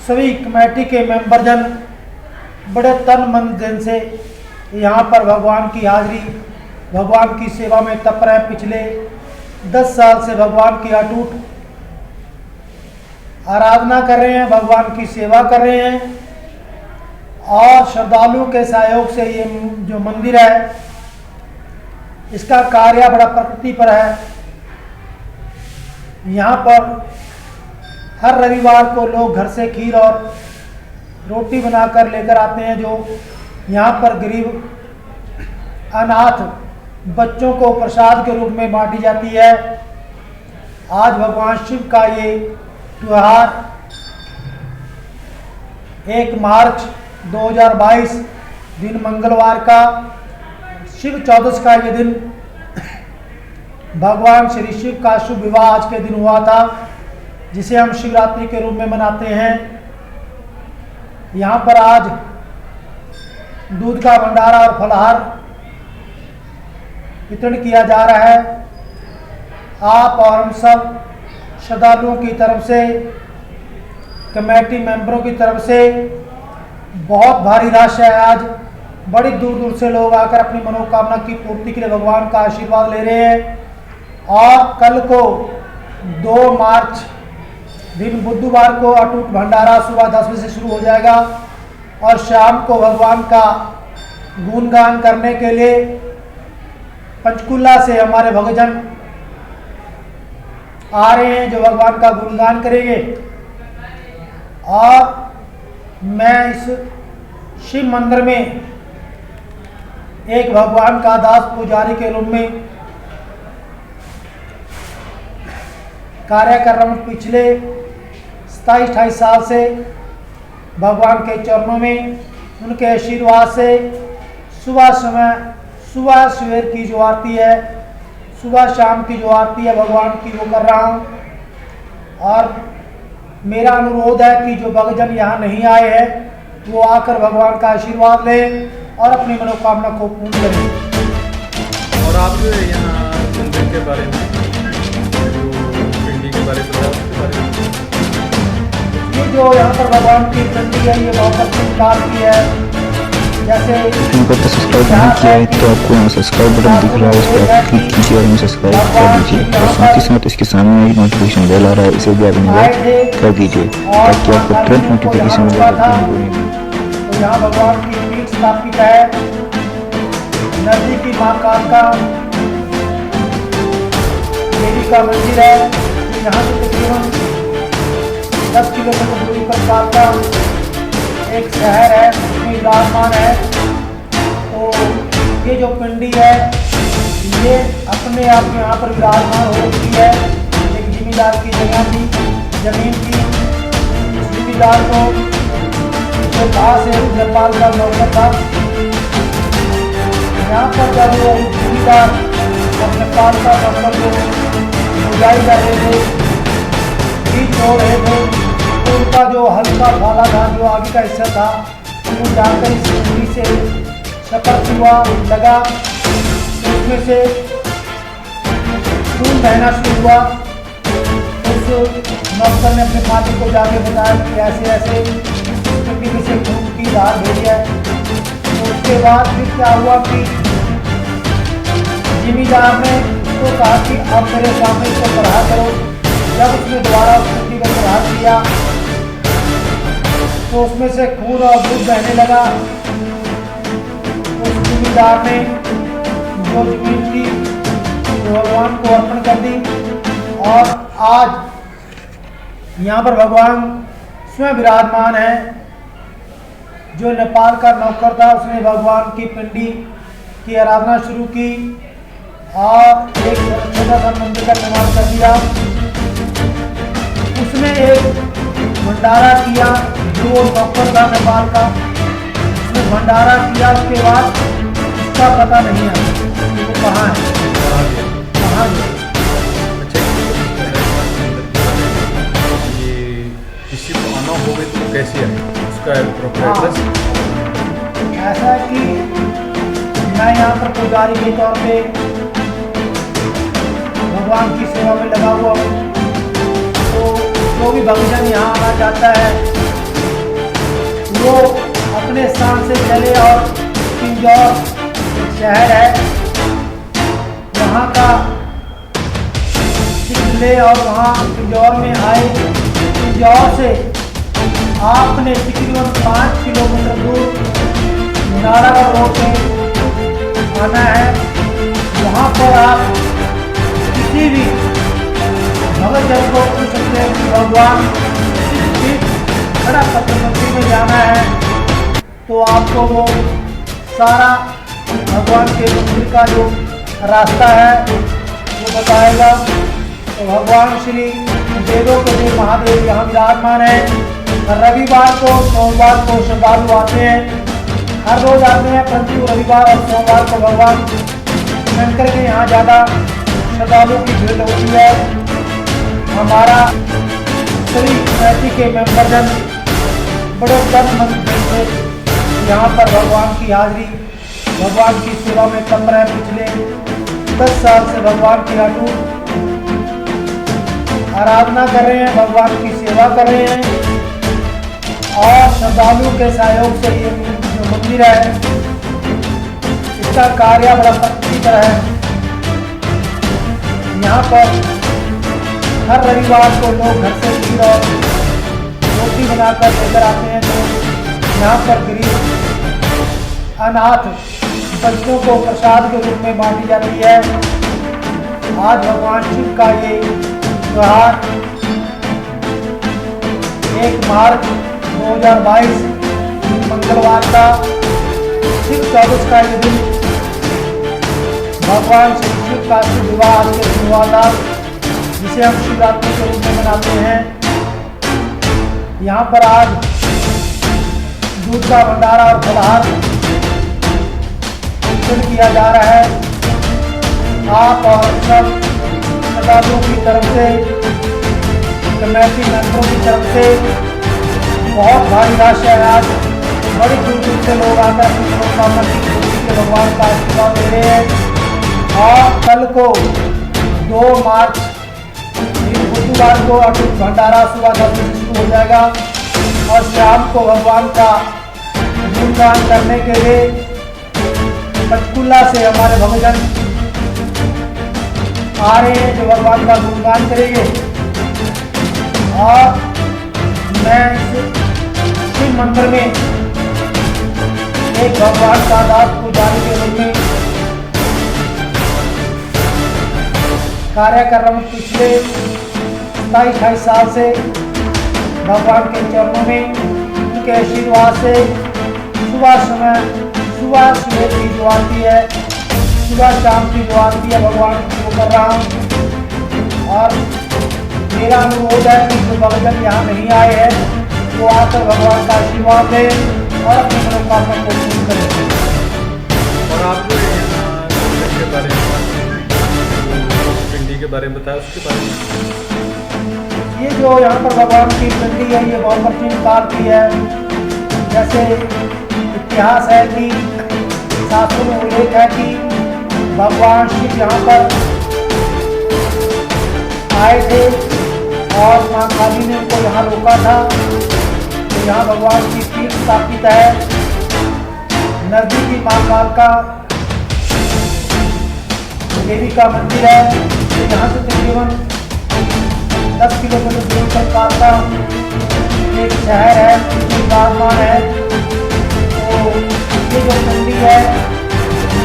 सभी कमेटी के मेंबर जन बड़े तन मन धन से यहाँ पर भगवान की हाजिरी, भगवान की सेवा में तप रहे। पिछले 10 साल से भगवान की अटूट आराधना कर रहे हैं, भगवान की सेवा कर रहे हैं और श्रद्धालुओं के सहयोग से ये जो मंदिर है इसका कार्य बड़ा प्रकृति पर है। यहाँ पर हर रविवार को लोग घर से खीर और रोटी बनाकर लेकर आते हैं, जो यहाँ पर गरीब अनाथ बच्चों को प्रसाद के रूप में बांटी जाती है। आज भगवान शिव का ये त्योहार 1 मार्च 2022 दिन मंगलवार का शिव चौदस का ये दिन भगवान श्री शिव का शुभ विवाह आज के दिन हुआ था, जिसे हम शिवरात्रि के रूप में मनाते हैं। यहाँ पर आज दूध का भंडारा और फलाहार वितरण किया जा रहा है। आप और हम सब श्रद्धालुओं की तरफ से, कमेटी मेंबरों की तरफ से बहुत भारी राशि है। आज बड़ी दूर दूर से लोग आकर अपनी मनोकामना की पूर्ति के लिए भगवान का आशीर्वाद ले रहे हैं। और कल को 2 मार्च दिन बुधवार को अटूट भंडारा सुबह 10 बजे से शुरू हो जाएगा और शाम को भगवान का गुणगान करने के लिए पंचकुला से हमारे भक्तजन आ रहे हैं जो भगवान का गुणगान करेंगे। और मैं इस शिव मंदिर में एक भगवान का दास पुजारी के रूप में कार्य कर रहा हूँ। पिछले 27-28 साल से भगवान के चरणों में उनके आशीर्वाद से सुबह सवेर की जो आरती है, सुबह शाम की जो आरती है भगवान की, वो कर रहा हूँ। और मेरा अनुरोध है कि जो भक्तजन यहाँ नहीं आए हैं वो आकर भगवान का आशीर्वाद लें और अपनी मनोकामना को पूर्ण करें। और आप जो यहाँ मंदिर के बारे में, पिंडी के बारे में, ये जो यहाँ पर भगवान की पिंडी है ये बहुत अच्छी प्रकार की है। जैसे अगर तो सब्सक्राइब नहीं किया है तो आपको यहाँ सब्सक्राइब बटन दिख रहा है, उस पर आप क्लिक कीजिए और हमें सब्सक्राइब कर दीजिए। और साथ ही साथ इसके सामने एक नोटिफिकेशन बेल आ रहा है, इसे भी आप इनेबल कर दीजिए ताकि आपको तुरंत नोटिफिकेशन मिले। तो यहाँ भगवान की पीठ स्थापित है, नदी की माँ कालका देवी का मंदिर है। यहाँ से तकरीबन 10 किलोमीटर दूरी पर कालका एक शहर है, उसमें विराजमान है। तो ये जो पिंडी है ये अपने आप में यहाँ पर विराजमान हो रही है। एक जिम्मेदार की जमीन की जिम्मेदार को जो पास है नेपाल का नौकर था। यहाँ पर जब वो जिम्मेदार और नेपाल का नौकर को बुझाई कर रहे थे, बीच छोड़ रहे थे, तो उनका जो हल्का भाला था, जो आगे का हिस्सा था, वो जाकर इस पिंडी से शपथ हुआ लगा, तो उसमें से खून बहना शुरू हुआ। उस नौकर ने अपने मालिक को जाके बताया कि ऐसे ऐसे पिंडी में से खून की धार भेजी है। तो उसके बाद फिर क्या हुआ कि जिम्मेदार ने उसको कहा कि आप मेरे सामने इसको प्रहार करो। जब उसने दोबारा उस पिंडी पर प्रहार किया तो उसमें से खून और दूध बहने लगा। उस जिम्मेदार ने जो जमीन थी भगवान को अर्पण कर दी। और आज यहाँ पर भगवान स्वयं विराजमान है। जो नेपाल का नौकर था उसने भगवान की पिंडी की आराधना शुरू की और एक छोटा सा मंदिर का निर्माण कर दिया। उसने एक भंडारा किया, जो नौकर था नेपाल का, उसने भंडारा किया। उसके बाद उसका पता नहीं है वो कहाँ है, कहाँ है। ये किसी को आना हो तो कैसे आए, उसका प्रोग्रेस ऐसा है कि मैं यहाँ पर पुजारी के तौर पे भगवान की सेवा में लगा हुआ हूँ। तो जो भी भक्तजन यहाँ आना चाहता है वो अपने स्थान से चले और पिंजौर शहर है, वहाँ का ले और वहाँ पिंजौर में आए। पिंजौर से आपने तकरीबन 5 किलोमीटर दूर नारागढ़ रोड पे आना है। वहाँ पर आप किसी भी भगत जन को पूछ सकते हैं कि भगवान खड़ा पत्थर में जाना है, तो आपको वो सारा भगवान के मंदिर का जो रास्ता है वो बताएगा। तो भगवान श्री वेदों के देव महादेव यहाँ विराजमान है। रविवार को सोमवार को श्रद्धालु आते हैं, हर रोज आते हैं, परंतु रविवार और सोमवार को भगवान शंकर के यहाँ ज़्यादा श्रद्धालुओं की भीड़ होती है। हमारा सभी कमेटी के मेंबरजन बड़े तन मन से यहाँ पर भगवान की हाजिरी, भगवान की सेवा में तम रहे। पिछले 10 साल से भगवान की अटूट आराधना कर रहे हैं, भगवान की सेवा कर रहे हैं और श्रद्धालुओं के सहयोग से ये जो मंदिर है इसका कार्य बड़ा अच्छी तरह है। यहाँ पर हर रविवार को लोग घर से खीर और रोटी बनाकर लेकर आते हैं, तो यहाँ पर गरीब अनाथ बच्चों को प्रसाद के रूप में बांटी जाती है। आज भगवान शिव का ये त्योहार 1 मार्च 2022 मंगलवार का शिव चौदस का ये दिन भगवान शिव का शिव विवाह के शुरुआत, जिसे हम शिवरात्रि के रूप में मनाते हैं। यहाँ पर आज दूध का भंडारा और फलाहार किया जा रहा है। आप और सब श्रद्धालुओं की तरफ से, कमेटी मेंबरों की तरफ से बहुत भारी राशि है। आज बड़ी दूर दूर से लोग आकर मनोकामना की पूर्ति के भगवान का आशीर्वाद ले रहे हैं। और कल को 2 मार्च बुधवार को अटूट भंडारा सुबह 10 बजे शुरू हो जाएगा और शाम को भगवान का गुणगान करने के लिए पंचकुला से हमारे भक्तजन आ रहे हैं जो भगवान का गुणगान करेंगे। और मैं इस शिव मंदिर में एक भगवान का दास पुजारी के रूप में कार्य कर रहा हूँ। पिछले 27-28 साल से भगवान के चरणों में उनके आशीर्वाद से सुबह सुबह की जो आरती है, सुबह शाम की जो आरती है भगवान की वो कर रहा हूँ। और मेरा अनुरोध है कि जो भक्तजन यहाँ नहीं आए हैं वो आकर भगवान का आशीर्वाद दें और अपनी मनोकामना को पूर्ण करें। और आप जो यहाँ मंदिर के बारे में, पिंडी के बारे में बताया, उसके बारे में। ये जो यहाँ पर भगवान की पिंडी है ये बहुत प्राचीन काल की है। जैसे इतिहास है कि शास्त्रों में उल्लेख है कि भगवान शिव यहाँ पर आए थे और माँ काली ने उनको यहाँ रोका था। तो यहाँ भगवान की पीठ स्थापित है। नजदीकी माँ कालका देवी का मंदिर है। तो यहाँ से तकरीबन 10 किलोमीटर दूर पर कालका एक शहर है, विराजमान है। तो ये जो मंदिर है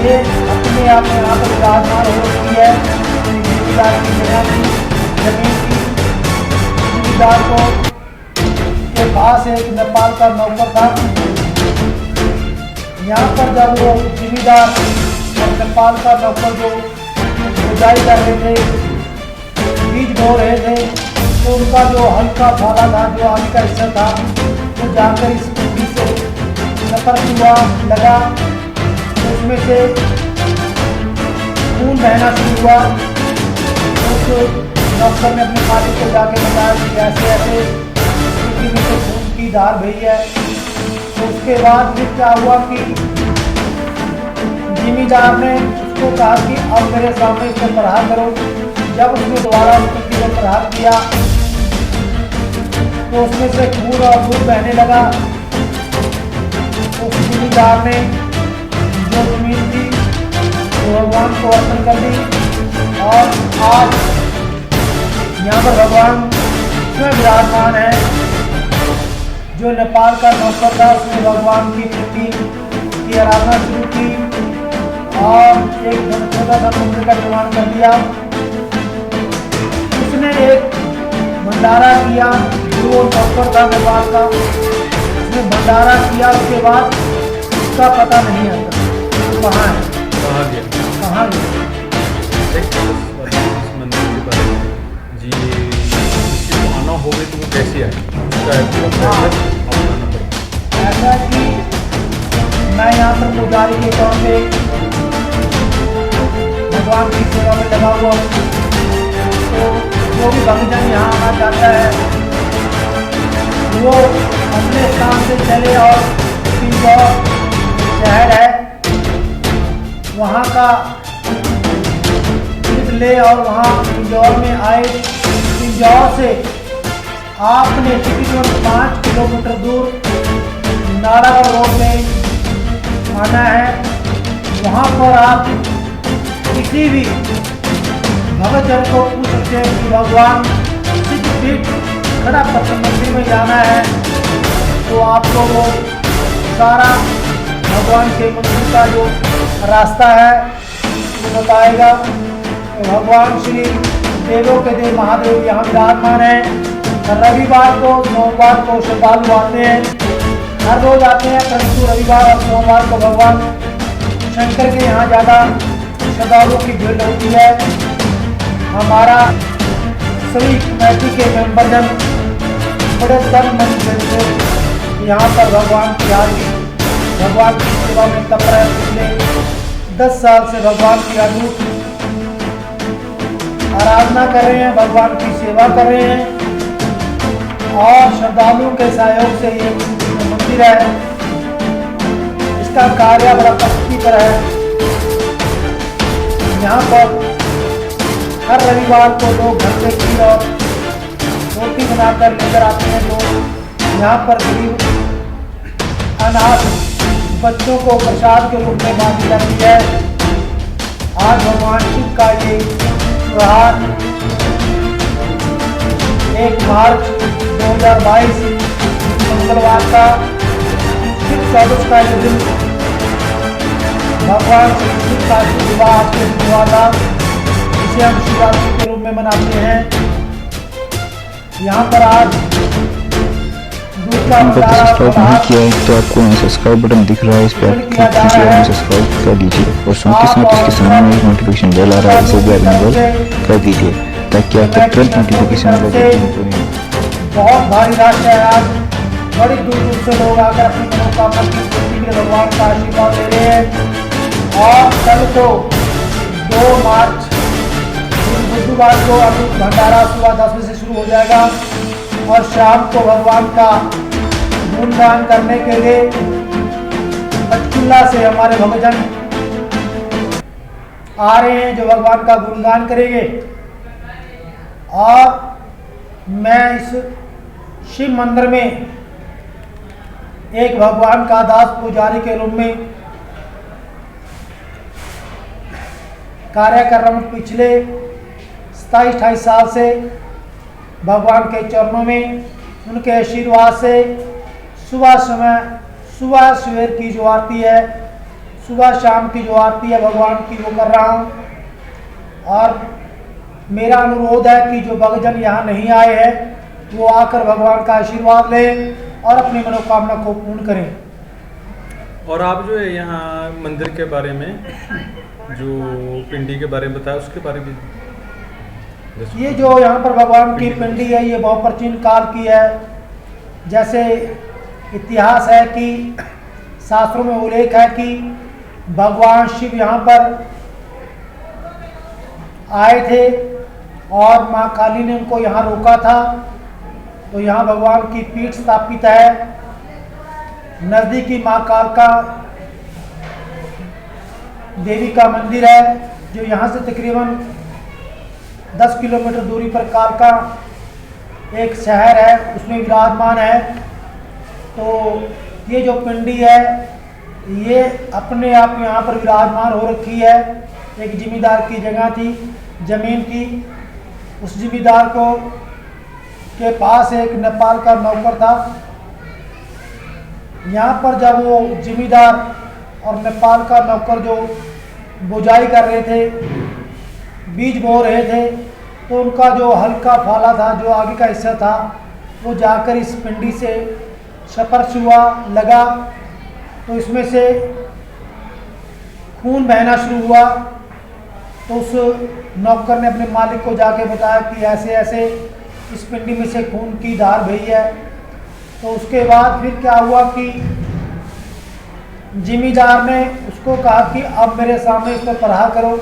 ये अपने आप में यहाँ पर विराजमान हो रही है। जमींदार की जगह की जमीन की जमींदार को के पास एक नेपाल का नौकर था। यहाँ पर जब वो जमींदार और नेपाल का नौकर जो खुदाई कर रहे थे, बीज बो रहे थे, तो उनका जो हल्का भाला था, जो आगे का हिस्सा था, वो जाकर इस कुंडी से सफर हुआ लगा। तो उसमें से खून बहना शुरू हुआ। उस डॉक्टर ने अपने मालिक को जाके बताया कि ऐसे ऐसे स्थिति में से खून की धार बही है। तो उसके बाद फिर क्या हुआ कि जिमीदार ने उसको कहा कि अब मेरे सामने इस पर प्रहार करो। जब उसने दोबारा उस पर प्रहार किया तो उसमें से खून और दूध बहने लगा। उस जमींदार ने जो जमीन थी वो भगवान को अर्पण कर दी और आज यहाँ पर भगवान स्वयं विराजमान है। जो नेपाल का नौकर था उसने भगवान की मूर्ति की आराधना शुरू की और एक छोटा सा मंदिर का निर्माण कर दिया। उसने एक भंडारा किया, जो नौकर था नेपाल का, उसने भंडारा किया। उसके बाद उसका पता नहीं आता कहाँ है, कहाँ गया? कहाँ गया। इस मंदिर के बारे में जी, किसी को आना होगा तो वो कैसे आए? उसका एड्रेस आप बताना पड़ेगा। ऐसा कि मैं यहाँ पर पुजारी के तौर पे भगवान की सेवा में लगा हुआ हूँ। तो जो भी भक्तजन यहाँ आना चाहता है वो अपने स्थान से चले और पिंजौर शहर है वहाँ का टिकट ले और वहाँ पिंजौर में आए। पिंजौर से आपने तकरीबन 5 किलोमीटर दूर नारागढ़ रोड में आना है। वहाँ पर आप किसी भी भक्तजन को पूछ सकते हैं कि भगवान सिद्धपीठ खड़ा पत्थर मंदिर में जाना है तो आपको वो सारा भगवान के मंदिर का जो रास्ता है वो बताएगा। तो भगवान श्री देवों के देव महादेव यहाँ विराजमान है। रविवार को सोमवार को श्रद्धालु आते हैं, हर रोज आते हैं, परंतु रविवार और सोमवार को भगवान शंकर के यहाँ ज़्यादा श्रद्धालुओं की भीड़ होती है। हमारा सभी कमेटी के मेंबरजन बड़े तन मन से यहाँ पर भगवान की आरती, भगवान की सेवा में तत्पर है। पिछले 10 साल से भगवान की अटूट आराधना कर रहे हैं, भगवान की सेवा कर रहे हैं और श्रद्धालुओं के सहयोग से ये मंदिर है। इसका कार्य बड़ा प्रगति पर है। यहाँ पर हर रविवार को लोग घर से खीर और रोटी बनाकर लेकर आते हैं। तो यहाँ पर गरीब अनाथ बच्चों को प्रसाद के रूप में बांटी जाती है। आज भगवान शिव का ये त्योहार 1 मार्च 2022 मंगलवार का शिव चौदस का ये दिन भगवान शिव का विवाह के हुआ था, जिसे हम शिवरात्रि के रूप में मनाते हैं। यहाँ पर आज अगर सब्सक्राइब नहीं किया है तो आपको यहाँ सब्सक्राइब बटन दिख रहा है, इस पर आप क्लिक कीजिए और सब्सक्राइब कर दीजिए और साथ ही साथ इसके सामने एक नोटिफिकेशन बेल आ रहा है, इसे भी इनेबल कर दीजिए ताकि आपको तुरंत नोटिफिकेशन मिले। बहुत भारी रश है। आज बड़ी दूर दूर से लोग आकर अपनी मनोकामना की पूर्ति के भगवान का आशीर्वाद ले रहे हैं। और कल को 2 मार्च बुधवार को अटूट भंडारा सुबह 10 बजे से शुरू हो जाएगा और शाम को भगवान का गुणगान करने के लिए पंचकुला से हमारे भक्तजन आ रहे हैं जो भगवान का गुणगान करेंगे। और मैं इस शिव मंदिर में एक भगवान का दास पुजारी के रूप में कार्य कर रहा हूँ। पिछले 27-28 साल से भगवान के चरणों में उनके आशीर्वाद से सुबह सवेर की जो आरती है, सुबह शाम की जो आरती है भगवान की, वो कर रहा हूँ। और मेरा अनुरोध है कि जो भक्तजन यहाँ नहीं आए हैं वो आकर भगवान का आशीर्वाद लें और अपनी मनोकामना को पूर्ण करें। और आप जो है यहाँ मंदिर के बारे में, जो पिंडी के बारे में बताया, उसके बारे में ये जो यहाँ पर भगवान की पिंडी है ये बहुत प्राचीन काल की है। जैसे इतिहास है कि शास्त्रों में उल्लेख है कि भगवान शिव यहाँ पर आए थे और माँ काली ने उनको यहाँ रोका था। तो यहाँ भगवान की पीठ स्थापित है। नज़दीकी माँ कालका देवी का मंदिर है जो यहाँ से तकरीबन 10 किलोमीटर दूरी पर कालका एक शहर है उसमें विराजमान है। तो ये जो पिंडी है ये अपने आप यहाँ पर विराजमान हो रखी है। एक जिमींदार की जगह थी, ज़मीन थी। उस जिमींदार को के पास एक नेपाल का नौकर था। यहाँ पर जब वो जिमींदार और नेपाल का नौकर जो बुझाई कर रहे थे, बीज बो रहे थे, तो उनका जो हल्का फाला था, जो आगे का हिस्सा था, वो जाकर इस पिंडी से स्पर्श हुआ, लगा, तो इसमें से खून बहना शुरू हुआ। तो उस नौकर ने अपने मालिक को जाके बताया कि ऐसे ऐसे इस पिंडी में से खून की धार बही है। तो उसके बाद फिर क्या हुआ कि जिमींदार ने उसको कहा कि अब मेरे सामने इस पर प्रहार करो।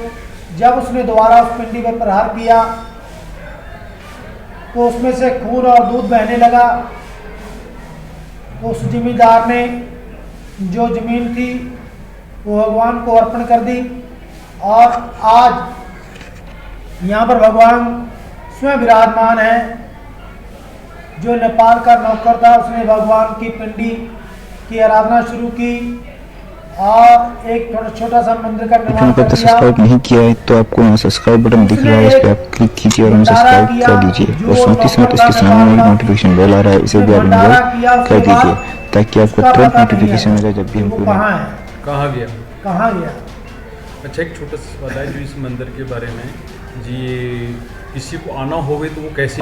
जब उसने दोबारा उस पिंडी पर प्रहार किया तो उसमें से खून और दूध बहने लगा। तो उस जिमींदार ने जो ज़मीन थी वो भगवान को अर्पण कर दी। और आज यहाँ पर भगवान स्वयं विराजमान है। जो नेपाल का नौकर था उसने भगवान की पिंडी की आराधना शुरू की और एक छोटा सा मंदिर का निर्माण आपने कर तक दिया। सब्सक्राइब नहीं किया है तो आपको यहाँ सब्सक्राइब बटन दिख रहा है, इस पर आप क्लिक कीजिए और हमें सब्सक्राइब कर दीजिए। और साथ ही साथ इसके सामने एक नोटिफिकेशन बेल आ रहा है, इसे भी आप इनेबल कर दीजिए ताकि आपको तुरंत नोटिफिकेशन मिले जब भी हम वो कहाँ है, कहाँ गया? कहाँ गया। अच्छा, एक छोटा सा बताइए जो इस मंदिर के बारे में जी, किसी को आना होवे तो वो कैसे